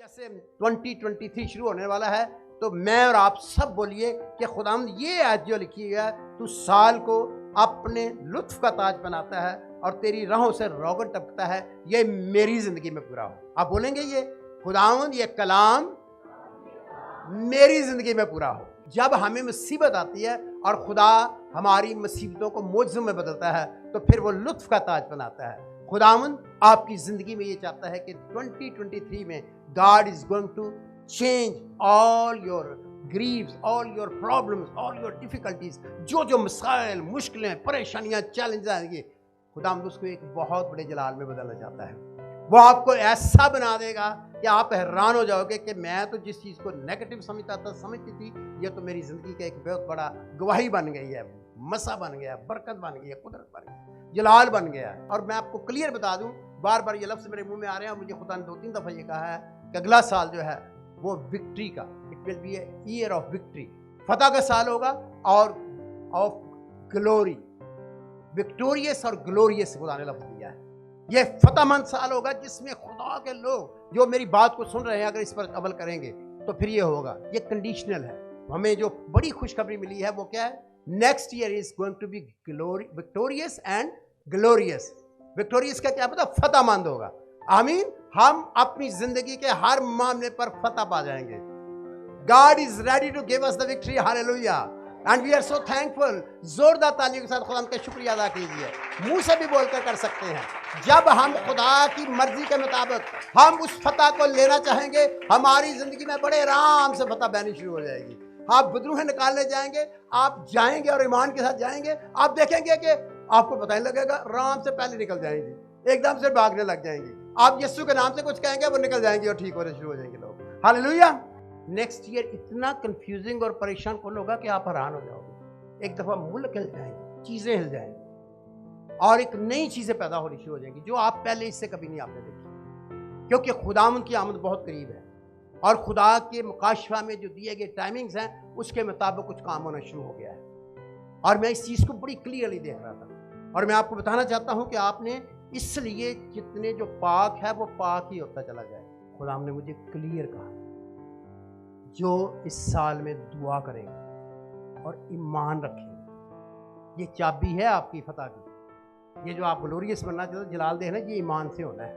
जैसे 2023 शुरू होने वाला है, तो मैं और आप सब बोलिए कि खुदावंद ये आयत जो लिखी है, तू साल को अपने लुत्फ का ताज बनाता है और तेरी राहों से रोगन टपकता है, ये मेरी जिंदगी में पूरा हो। आप बोलेंगे ये खुदावंद ये कलाम मेरी जिंदगी में पूरा हो। जब हमें मुसीबत आती है और खुदा हमारी मुसीबतों को मौजों में बदलता है, तो फिर वो लुत्फ का ताज बनाता है। खुदावंद आपकी जिंदगी में ये चाहता है कि 2023 में God is going to change all your grieves, all your problems, all your difficulties. जो जो मसाइल, मुश्किलें, परेशानियां, चैलेंज आएंगे, खुदावंद उसको एक बहुत बड़े जलाल में बदलना चाहता है। वो आपको ऐसा बना देगा कि आप हैरान हो जाओगे कि मैं तो जिस चीज़ को नेगेटिव समझती थी, ये तो मेरी ज़िंदगी का एक बहुत बड़ा गवाही बन गई है, मसा बन गया, बरकत बन गई है, कुदरत बन गई, जलाल बन गया है। और मैं आपको क्लियर बता दूं, बार बार ये लफ्ज़ मेरे मुंह में आ रहे हैं, मुझे खुदा ने 2-3 दफ़ा ये कहा है कि अगला साल जो है वो विक्ट्री का, it will be a year of victory, फतह का साल होगा और ऑफ ग्लोरी, विक्टोरियस और ग्लोरियस खुदा ने लफ्ज़ दिया है। ये फतहमंद साल होगा जिसमें खुदा के लोग जो मेरी बात को सुन रहे हैं, अगर इस पर अमल करेंगे तो फिर ये होगा। ये कंडीशनल है। हमें जो बड़ी खुशखबरी मिली है वो क्या है? Next year is going to be victorious and glorious. Victorious का क्या मतलब? फतहमंद होगा। आमीन। हम अपनी जिंदगी के हर मामले पर फतह पा जाएंगे। God is ready to give us the victory, hallelujah, and we are so thankful. जोरदार तालियों के साथ खुदा का शुक्रिया अदा कीजिए। मुंह से भी बोलकर कर सकते हैं। जब हम खुदा की मर्जी के मुताबिक हम उस फतह को लेना चाहेंगे, हमारी जिंदगी में बड़े आराम से फतह बहनी शुरू हो जाएगी। आप बदरूहें निकालने जाएंगे, आप जाएंगे और ईमान के साथ जाएंगे, आप देखेंगे कि आपको पता ही लगेगा, आराम से पहले निकल जाएंगी, एकदम से भागने लग जाएंगी। आप यीशु के नाम से कुछ कहेंगे, वो निकल जाएंगे और ठीक होने शुरू हो जाएंगे लोग। हालेलुया। नेक्स्ट ईयर इतना कंफ्यूजिंग और परेशान कौन होगा कि आप हैरान हो जाओगे। एक दफा मुल्क हिल जाएंगे, चीजें हिल जाएंगी और एक नई चीजें पैदा होनी शुरू हो जाएंगी जो आप पहले इससे कभी नहीं आपने देखी, क्योंकि खुदावंद की आमद बहुत करीब है और खुदा के मुकाशफा में जो दिए गए टाइमिंग्स हैं उसके मुताबिक कुछ काम होना शुरू हो गया है। और मैं इस चीज को बड़ी क्लियरली देख रहा था और मैं आपको बताना चाहता हूं कि आपने इसलिए जितने जो पाक है वो पाक ही होता चला जाए। खुदा ने मुझे क्लियर कहा, जो इस साल में दुआ करेंगे और ईमान रखेंगे, ये चाबी है आपकी फतह की। ये जो आप ग्लोरियस बनना चाहते हो, जलाल देखना, ये ईमान से होना है।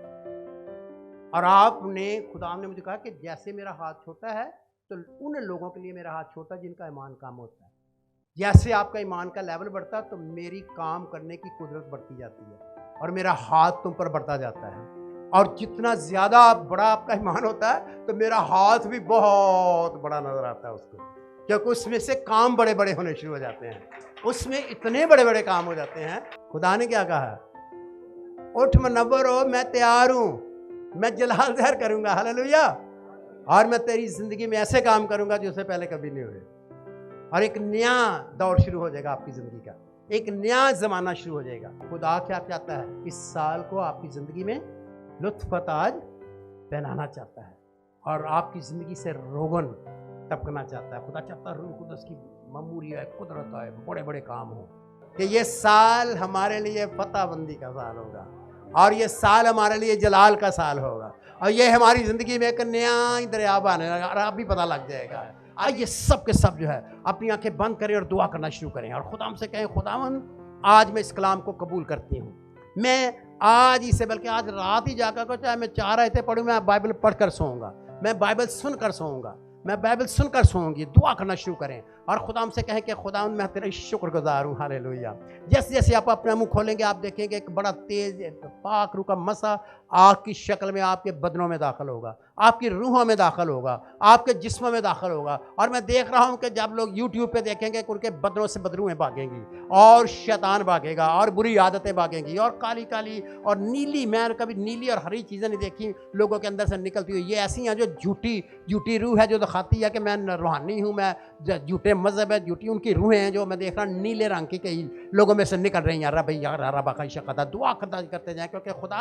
और आपने, खुदा ने मुझे कहा कि जैसे मेरा हाथ छोटा है तो उन लोगों के लिए मेरा हाथ छोटा जिनका ईमान कम होता है। जैसे आपका ईमान का लेवल बढ़ता है तो मेरी काम करने की कुदरत बढ़ती जाती है और मेरा हाथ तुम पर बढ़ता जाता है। और जितना ज़्यादा बड़ा आपका ईमान होता है तो मेरा हाथ भी बहुत बड़ा नजर आता है उसको, क्योंकि उसमें से काम बड़े बड़े होने शुरू हो जाते हैं, उसमें इतने बड़े बड़े काम हो जाते हैं। खुदा ने क्या कहा? उठ मुनव्वर हो, मैं तैयार हूँ, मैं जलाल ज़हर करूँगा, हालेलुया, और मैं तेरी ज़िंदगी में ऐसे काम करूँगा जो उससे पहले कभी नहीं हुए। और एक नया दौर शुरू हो जाएगा आपकी ज़िंदगी का, एक नया ज़माना शुरू हो जाएगा। खुदा क्या चाहता है? इस साल को आपकी ज़िंदगी में लुत्फ़ ताज पहनाना चाहता है और आपकी ज़िंदगी से रोगन टपकना चाहता है। खुदा चाहता है रूह कुदस की ममूरी है, कुदरत है, बड़े बड़े काम हो, कि ये साल हमारे लिए फतहबंदी का साल होगा और ये साल हमारे लिए जलाल का साल होगा और ये हमारी ज़िंदगी में एक नया दरिया बने लगा और आप भी पता लग जाएगा। आइए सब के सब जो है अपनी आंखें बंद करें और दुआ करना शुरू करें और खुदा से कहें, खुदावंद आज मैं इस कलाम को कबूल करती हूँ। मैं आज ही से, बल्कि आज रात ही जाकर को, चाहे मैं 4 आयतें पढ़ूँ, मैं बाइबल पढ़ कर सोऊंगा, मैं बाइबल सुनकर सोऊंगा, मैं बाइबल सुनकर सोऊंगी। दुआ करना शुरू करें और खुदा से कहें कि खुदा मैं तेरा शुक्रगुजार हूँ, हालेलुया। जैसे जैसे आप अपना मुंह खोलेंगे आप देखेंगे एक बड़ा तेज पाक रूह का मसा आग की शक्ल में आपके बदनों में दाखिल होगा, आपकी रूहों में दाखिल होगा, आपके जिस्मों में दाखिल होगा। और मैं देख रहा हूँ कि जब लोग यूट्यूब पे देखेंगे उनके बदनों से बदरूहें भागेंगी और शैतान भागेगा और बुरी आदतें भागेंगी और काली काली और नीली, मैं कभी नीली और हरी चीज़ें नहीं देखी लोगों के अंदर से निकलती हुई। ये ऐसी हैं जो झूठी रूह है, जो दिखाती है कि मैं रूहानी हूँ, मैं झूठे मजहब है, झूठी उनकी रूहें हैं जो मैं देख रहा हूँ नीले रंग की कई लोगों में से निकल रही हैं। रबैया रबा का शकता दुआ करते जाएं, क्योंकि खुदा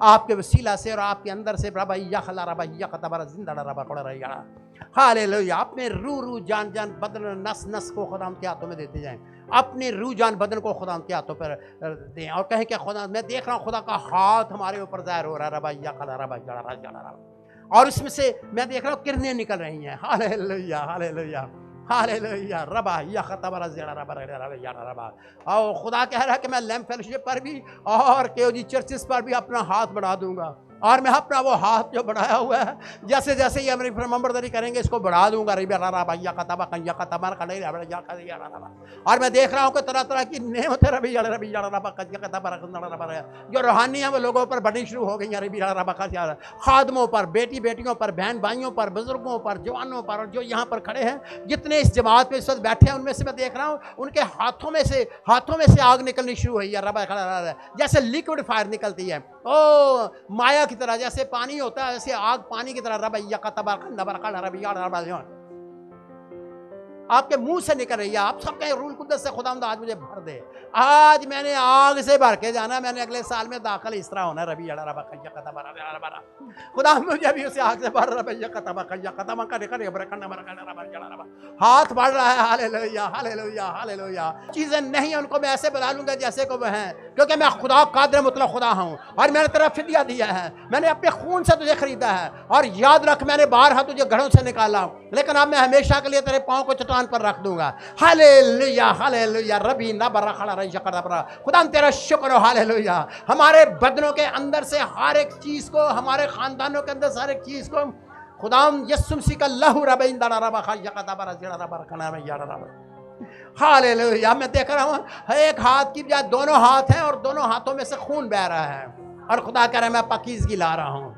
आपके वसीला से और आपके अंदर से रबैया खला रबैया खतबरा जिंदा रबा कोड़ा रही। हालेलुया। अपने रूह जान जान बदन नस नस को खुदा के हाथों में देते जाएं, अपने रूह जान बदन को खुदा के हाथों पर दें और कहें कि खुदा मैं देख रहा हूँ खुदा का हाथ हमारे ऊपर ज़ाहिर हो रहा है। रबैया खला रबा जड़ा और उसमें से मैं देख रहा हूँ किरणें निकल रही हैं। हालेलुया हालेलुया हालेलुया रबा या खतबरा ज़ेड़ा रबा या रबा। और खुदा कह रहा है कि मैं लैम्प फेलोशिप पर भी और केओजी चर्चिस पर भी अपना हाथ बढ़ा दूंगा, और मैं अपना वो हाथ जो बढ़ाया हुआ है जैसे जैसे ये मेरी फरमाबरदारी करेंगे इसको बढ़ा दूंगा। और मैं देख रहा हूँ कि तरह तरह की नेमतें जो रूहानी है वो लोगों पर बढ़नी शुरू हो गई हैं। खादमों पर, बेटी बेटियों पर, बहन भाइयों पर, बुजुर्गों पर, जवानों पर, और जो यहाँ पर खड़े हैं जितने इस जमात पे इस वक्त बैठे हैं उनमें से मैं देख रहा हूँ उनके हाथों में से आग निकलनी शुरू हुई है। रबा खड़ा जैसे लिक्विड फायर निकलती है, ओ माया की तरह, जैसे पानी होता है ऐसे आग पानी की तरह आपके मुंह से निकल रही है। आप सब कहें रूल कुद्दस से खुदावंद आज मुझे भर दे। आज मैंने आग से भर के जाना, मैंने अगले साल में दाखिल इस तरह होना। रबी खुदा मुझे भी उसे आग से भर हाथ बढ़ रहा है। Hallelujah hallelujah hallelujah. चीजें नहीं उनको मैं ऐसे बना लूंगा जैसे को वो हैं, क्योंकि मैं खुदा कादिर मुतलक खुदा हूँ और मैंने तेरा फिदिया दिया है, मैंने अपने खून से तुझे खरीदा है। और याद रख मैंने बारहा तुझे घरों से निकाला, लेकिन अब मैं हमेशा के लिए तेरे पाँव को चट्टान पर रख दूंगा। हालेलुया हालेलुया रबी ना बरा खड़ा रही शकरा। खुदा तेरा शुक्र हो। हालेलुया। हमारे बदनों के अंदर से हर एक चीज को, हमारे खानदानों के अंदर से हर एक चीज को खुदाम यीशु मसीह का लहू रबी ना रबा खा यकदा बरा जड़ा रबा खना में यार रबा। हालेलुया। मैं देख रहा हूँ एक हाथ की बजाय दोनों हाथ हैं और दोनों हाथों में से खून बह रहा है, और खुदा कह रहा है मैं पाकीज़गी ला रहा हूँ।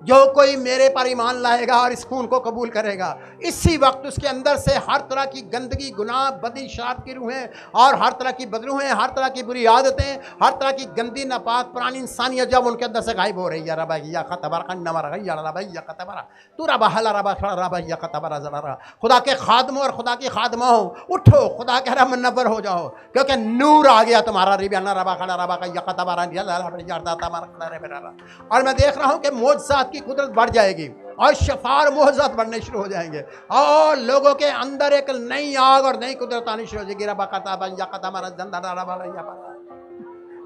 जो कोई मेरे पर ईमान लाएगा और इस खून को कबूल करेगा, इसी वक्त उसके अंदर से हर तरह की गंदगी, गुनाह, बदी, शराब की रूहें और हर तरह की बदरूहें, हर तरह की बुरी आदतें, हर तरह की गंदी नापाक पुरानी इंसानियत जब उनके अंदर से गायब हो रही है। रबा या खतबरा नमर या रबा या खतबरा तू रबा हला रबा खड़ा रबा या खतबरा जरा। खुदा के खादमों और खुदा की खादमा हो, उठो। खुदा कह रहा मुनव्वर हो जाओ, क्योंकि नूर आ गया तुम्हारा। रिबियाना रबा खड़ा रबा का या खतबरा या। और मैं देख रहा हूँ कि मौजज़ात की कुदरत बढ़ जाएगी और शफार मोहज़ात बढ़ने शुरू हो जाएंगे और लोगों के अंदर एक नई आग और नई कुदरत आनी शुरू हो जाएगी।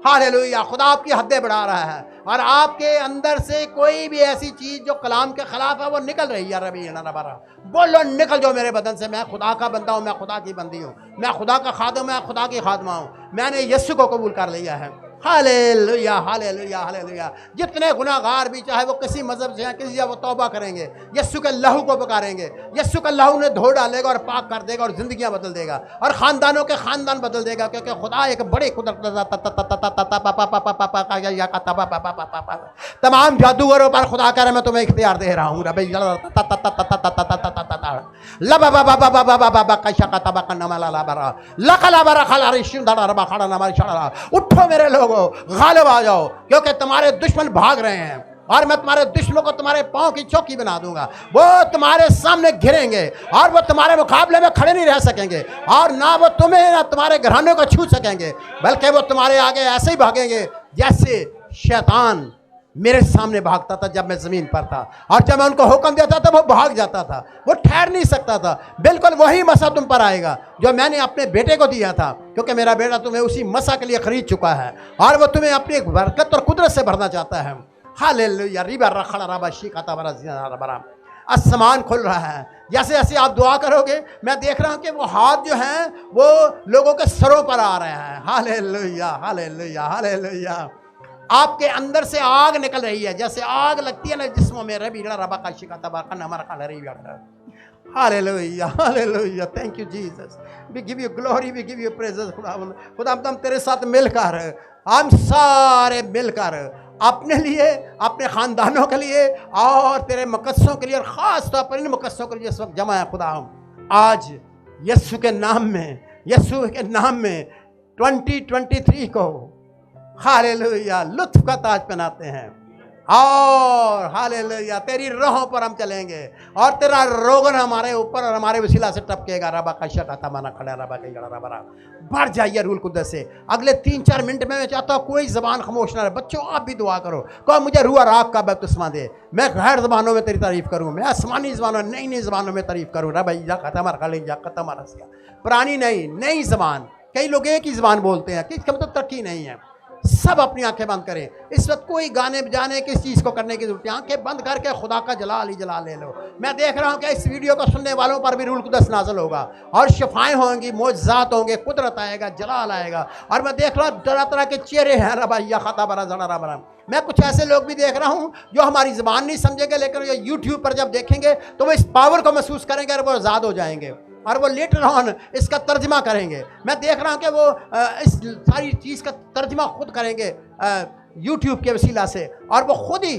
हालेलुया। खुदा आपकी हदें बढ़ा रहा है और आपके अंदर से कोई भी ऐसी चीज जो कलाम के खिलाफ है वो निकल रही है। रबी नबरा बोलो निकल जाओ मेरे बदन से। मैं खुदा का बंदा हूँ, मैं खुदा की बंदी हूँ, मैं खुदा का खादिम, मैं खुदा की खादमा हूँ। मैंने यीशु को कबूल कर लिया है। Hallelujah hallelujah hallelujah. जितने गुनाहगार भी, चाहे वो किसी मजहब से हैं, किसी से, वो तौबा करेंगे, यीशु के लहू को पुकारेंगे, यीशु का लहू ने धो डालेगा और पाक कर देगा और जिंदगियां बदल देगा और खानदानों के खानदान बदल देगा, क्योंकि खुदा एक बड़े कुदरत। तमाम जादूगरों पर खुदा कह रहा मैं तुम्हें इख्तियार दे रहा हूँ। उठो मेरे लोगों, गालिब आ जाओ, क्योंकि तुम्हारे दुश्मन भाग रहे हैं और मैं तुम्हारे दुश्मनों को तुम्हारे पांव की चौकी बना दूंगा। वो तुम्हारे सामने घिरेंगे और वो तुम्हारे मुकाबले में खड़े नहीं रह सकेंगे और ना वो तुम्हें ना तुम्हारे घरानों को छू सकेंगे, बल्कि वो तुम्हारे आगे ऐसे ही भागेंगे जैसे शैतान मेरे सामने भागता था जब मैं जमीन पर था, और जब मैं उनको हुक्म देता था वो भाग जाता था, वो ठहर नहीं सकता था। बिल्कुल वही मसा तुम पर आएगा जो मैंने अपने बेटे को दिया था, क्योंकि मेरा बेटा तुम्हें उसी मसा के लिए खरीद चुका है और वो तुम्हें अपनी बरकत और कुदरत से भरना चाहता है। हालेलुया। रिबा रखड़ा रबा शिकाता बरा। आसमान खुल रहा है। जैसे जैसे आप दुआ करोगे मैं देख रहा हूं कि वो हाथ जो हैं वो लोगों के सरों पर आ रहे हैं। Hallelujah hallelujah hallelujah. आपके अंदर से आग निकल रही है, जैसे आग लगती है ना जिस्मों में। रबी रबा का शिकाता बरा नमर का रही। Hallelujah hallelujah. Thank you Jesus. We give you glory, we give you praises. खुदा हम तेरे साथ मिलकर, हम सारे मिलकर अपने लिए, अपने ख़ानदानों के लिए और तेरे मुकद्दसों के लिए, और ख़ास तौर पर इन मुकद्दसों के लिए इस वक्त जमा है। खुदा हम आज यीशु के नाम में, यीशु के नाम में 2023 को हालेलुया लुत्फ का ताज पहनाते हैं और हालेलुया तेरी राहों पर हम चलेंगे और तेरा रोगन हमारे ऊपर और हमारे वसीला से टपकेगा। रबा का शका मना खड़ा रबा के रबा बढ़ जाइए रूल कुद्दस से। अगले 3-4 मिनट में मैं चाहता हूँ कोई जबान खामोश ना रहे। बच्चों आप भी दुआ करो, कहो मुझे रूह राग का बपतिस्मा दे, मैं गैर जबानों में तेरी तारीफ करूँ, मैं आसमानी जबानों नई नई जबानों में तारीफ करूँ। रबा खत्म खत्म पुरानी नहीं, नई जबान। कई लोग एक ही जबान बोलते हैं, किसका मतलब तरक्की नहीं है। सब अपनी आंखें बंद करें। इस वक्त कोई गाने बजाने किस चीज़ को करने की जरूरत है, आंखें बंद करके खुदा का जलाल ही जलाल ले लो। मैं देख रहा हूँ कि इस वीडियो को सुनने वालों पर भी रूल कुदस नाज़िल होगा और शिफाएं होंगी, मोज़ात होंगे, कुदरत आएगा, जलाल आएगा। और मैं देख रहा हूँ तरह तरह के चेहरे हैं रबैया खता बरा जड़ा बरा। मैं कुछ ऐसे लोग भी देख रहा हूँ जो हमारी ज़बान नहीं समझेंगे, लेकिन ये यूट्यूब पर जब देखेंगे तो वो इस पावर को महसूस करेंगे और वो आज़ाद हो जाएंगे और वो लेटर ऑन इसका तर्जमा करेंगे। मैं देख रहा हूँ कि वो इस सारी चीज़ का तर्जमा खुद करेंगे यूट्यूब के वसीला से, और वो खुद ही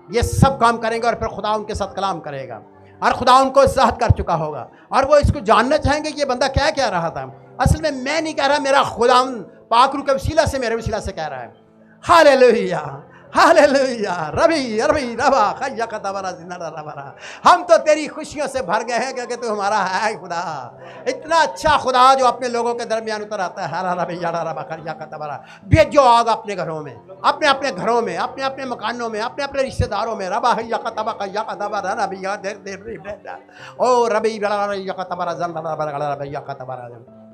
ये सब काम करेंगे और फिर खुदा उनके साथ कलाम करेगा और खुदा उनको इज़्ज़त कर चुका होगा और वो इसको जानना चाहेंगे कि ये बंदा क्या कह रहा था। असल में मैं नहीं कह रहा, मेरा खुदा पाक रूह के वसीला से, मेरे वसीला से कह रहा है। हालेलुया हालेलुया रबी रबी रबा खैया कतबरा जिंदा रबरा। हम तो तेरी खुशियों से भर गए हैं क्योंकि तू हमारा है खुदा, इतना अच्छा खुदा जो अपने लोगों के दरमियान उतर आता है। हरा रबी यारा रबा खैया कतबरा। भेजो आग अपने घरों में, अपने अपने घरों में, अपने अपने मकानों में, अपने अपने रिश्तेदारों में। रबा खैया कतबा खैया कतबरा रबी या ओ रबी या कतबरा जिंदा रबरा रबी या कतबरा।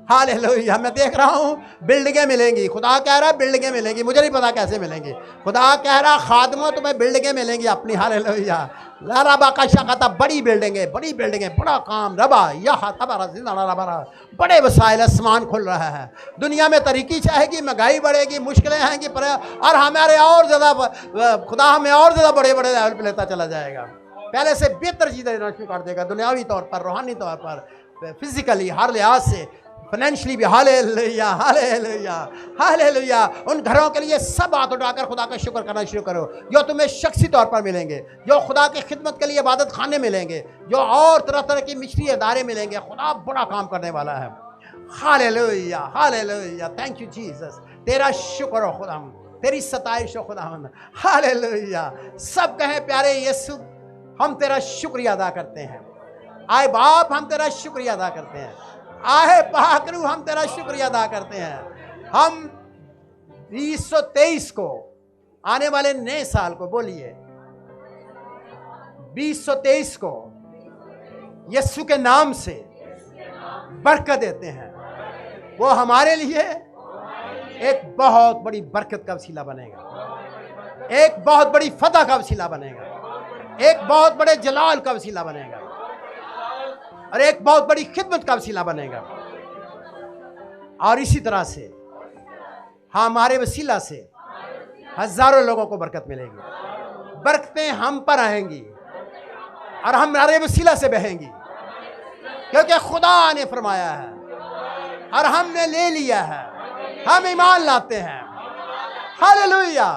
हालेलुया। मैं देख रहा हूँ बिल्डिंगें मिलेंगी, खुदा कह रहा है बिल्डिंगें मिलेंगी, मुझे नहीं पता कैसे मिलेंगी। खुदा कह रहा खादमों तुम्हें बिल्डिंगें मिलेंगी अपनी। हालेलुया। रबा का शकाता, बड़ी बिल्डिंगें, बड़ी बिल्डिंगें, बड़ा काम। रबा यह तबारा रबा, बड़े वसाइल, आसमान खुल रहा है। दुनिया में तरक्की चाहेगी, महंगाई बढ़ेगी, मुश्किलें आएंगी, पर और हमारे और ज़्यादा खुदा हमें और ज़्यादा बड़े बड़े लेवल पर लेता चला जाएगा। पहले से बेहतर चीज़ें देना शुरू कर देगा, दुनियावी तौर पर, रूहानी तौर पर, फिजिकली, हर लिहाज से, फाइनेंशियली भी। Hallelujah hallelujah hallelujah. उन घरों के लिए सब हाथ उठाकर खुदा का शुक्र करना शुरू करो जो तुम्हें शख्सी तौर पर मिलेंगे, जो खुदा की खिदमत के लिए इबादत खाने मिलेंगे, जो और तरह तरह की मिशरी अदारे मिलेंगे। खुदा बड़ा काम करने वाला है। Hallelujah hallelujah. Thank you Jesus. तेरा शुक्र हो खुदा, तेरी सताइश हो खुदा। हालेलुया। सब कहें प्यारे यीशु हम तेरा शुक्रिया अदा करते हैं। आए बाप हम तेरा शुक्रिया अदा करते हैं। आहे पाकरू हम तेरा शुक्रिया अदा करते हैं। हम 2023 को, आने वाले नए साल को, बोलिए 2023 को यीशु के नाम से बरकत देते हैं। वो हमारे लिए एक बहुत बड़ी बरकत का वसीला बनेगा, एक बहुत बड़ी फतह का वसीला बनेगा, एक बहुत बड़े जलाल का वसीला बनेगा और एक बहुत बड़ी खिदमत का वसीला बनेगा। और इसी तरह से हमारे वसीला से हजारों लोगों को बरकत मिलेगी। बरकतें हम पर आएंगी और हमारे वसीला से बहेंगी, क्योंकि खुदा ने फरमाया है और हमने ले लिया है। हम ईमान लाते हैं। हालेलुया।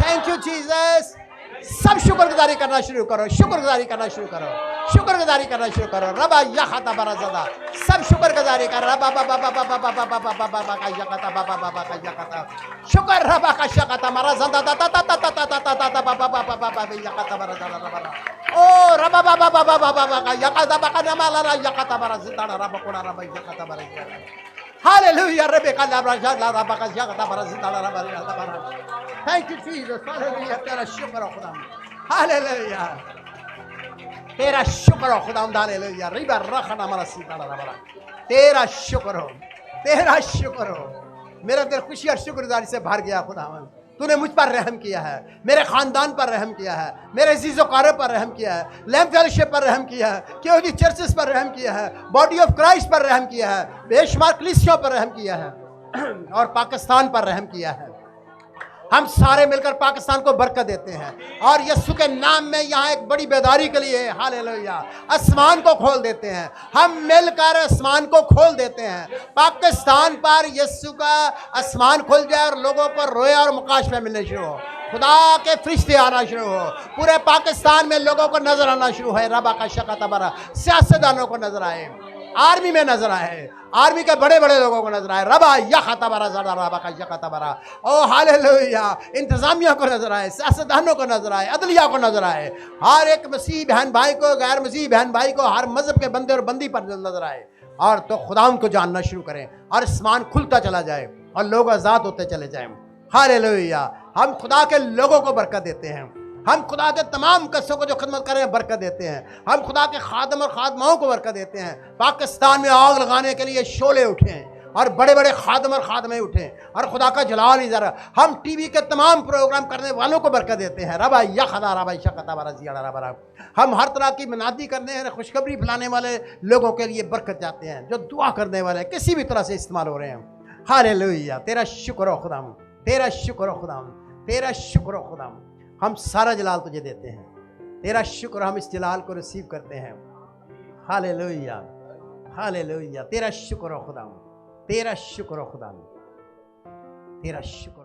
Thank you Jesus. सब शुक्रगुजारी करना शुरू करो, शुक्रगुजारी करना शुरू करो, शुक्रगुजारी करना शुरू करो। रबा यहाता बरा ज़दा, सब शुक्रगुजारी कर। रबा बाबा बाबा बाबा बाबा बाबा बाबा का यकाता, बाबा बाबा का यकाता, शुक्र रबा का शकाता मरा ज़दा ता ता ता ता ता ता ता ता बाबा बाबा बाबा यकाता बरा ज़दा रबा। ओ रबा बाबा बाबा बाबा का यकाता बाका नमाला यकाता बरा ज़दा रबा कोड़ा रबा यकाता बरा। हालेलुया। रबे का रबा रबा का यकाता बरा ज़दा रबा रबा। Thank you Jesus. हालेलुया। तेरा शुक्र हो खुदा। हालेलुया। तेरा शुक्र हो खुदा। हालेलुया। रिबा रखना मरा सीता रबा। तेरा शुक्र हो, तेरा शुक्र हो। मेरा दिल खुशी और शुक्रगुजारी से भर गया। खुदा तूने मुझ पर रहम किया है, मेरे खानदान पर रहम किया है, मेरे अज़ीज़-ओ-क़ारिब पर रहम किया है, लैम्प फेलोशिप पर रहम किया है, केओजी चर्चेस पर रहम किया है, बॉडी ऑफ क्राइस्ट पर रहम किया है, बेशुमार कलीसियों पर रहम किया है और पाकिस्तान पर रहम किया है। हम सारे मिलकर पाकिस्तान को बरकत देते हैं और यीशु के नाम में यहाँ एक बड़ी बेदारी के लिए, हालेलुया, आसमान को खोल देते हैं। हम मिलकर आसमान को खोल देते हैं। पाकिस्तान पर यीशु का आसमान खुल जाए और लोगों को रोया और मुकाशफे मिलने शुरू हो। खुदा के फरिश्ते आना शुरू हो। पूरे पाकिस्तान में लोगों को नजर आना शुरू है। रबा का शकाता बरा, सियासतदानों को नजर आए, आर्मी में नजर आए, आर्मी के बड़े बड़े लोगों को नजर आए। रबा यकाता बरा ज़दा रबा का यकाता बरा। ओ हालेलुया। इंतजामिया को नजर आए, सियासतदानों को नजर आए, अदलिया को नजर आए, हर एक मसीह बहन भाई को, गैर मसीह बहन भाई को, हर मजहब के बंदे और बंदी पर नजर आए और तो खुदा उनको जानना शुरू करें और आसमान खुलता चला जाए और लोग आज़ाद होते चले जाएं। हालेलुया। हम खुदा के लोगों को बरकत देते हैं। हम खुदा के तमाम कस्सों को जो खिदमत कर रहे हैं बरकत देते हैं। हम खुदा के खादम और खादमाओं को बरकत देते हैं। पाकिस्तान में आग लगाने के लिए शोले उठे हैं और बड़े बड़े खादम और खादमें उठें और खुदा का जलाल इधर। हम टीवी के तमाम प्रोग्राम करने वालों को बरकत देते हैं। रबा या खदा रबा शकता बरा जिया रबा। हम हर तरह की मनादी करने हैं, खुशखबरी फैलाने वाले लोगों के लिए बरकत जाते हैं, जो दुआ करने वाले किसी भी तरह से इस्तेमाल हो रहे हैं। हालेलुया, तेरा शुक्र हो खुदाम, तेरा शुक्र हो खुदाम, तेरा शुक्र हो खुदाम। हम सारा जलाल तुझे देते हैं, तेरा शुक्र, हम इस जलाल को रिसीव करते हैं। हालेलुया, हालेलुया, तेरा शुक्र हो खुदाम, तेरा शुक्र हो खुदाम, तेरा शुक्र।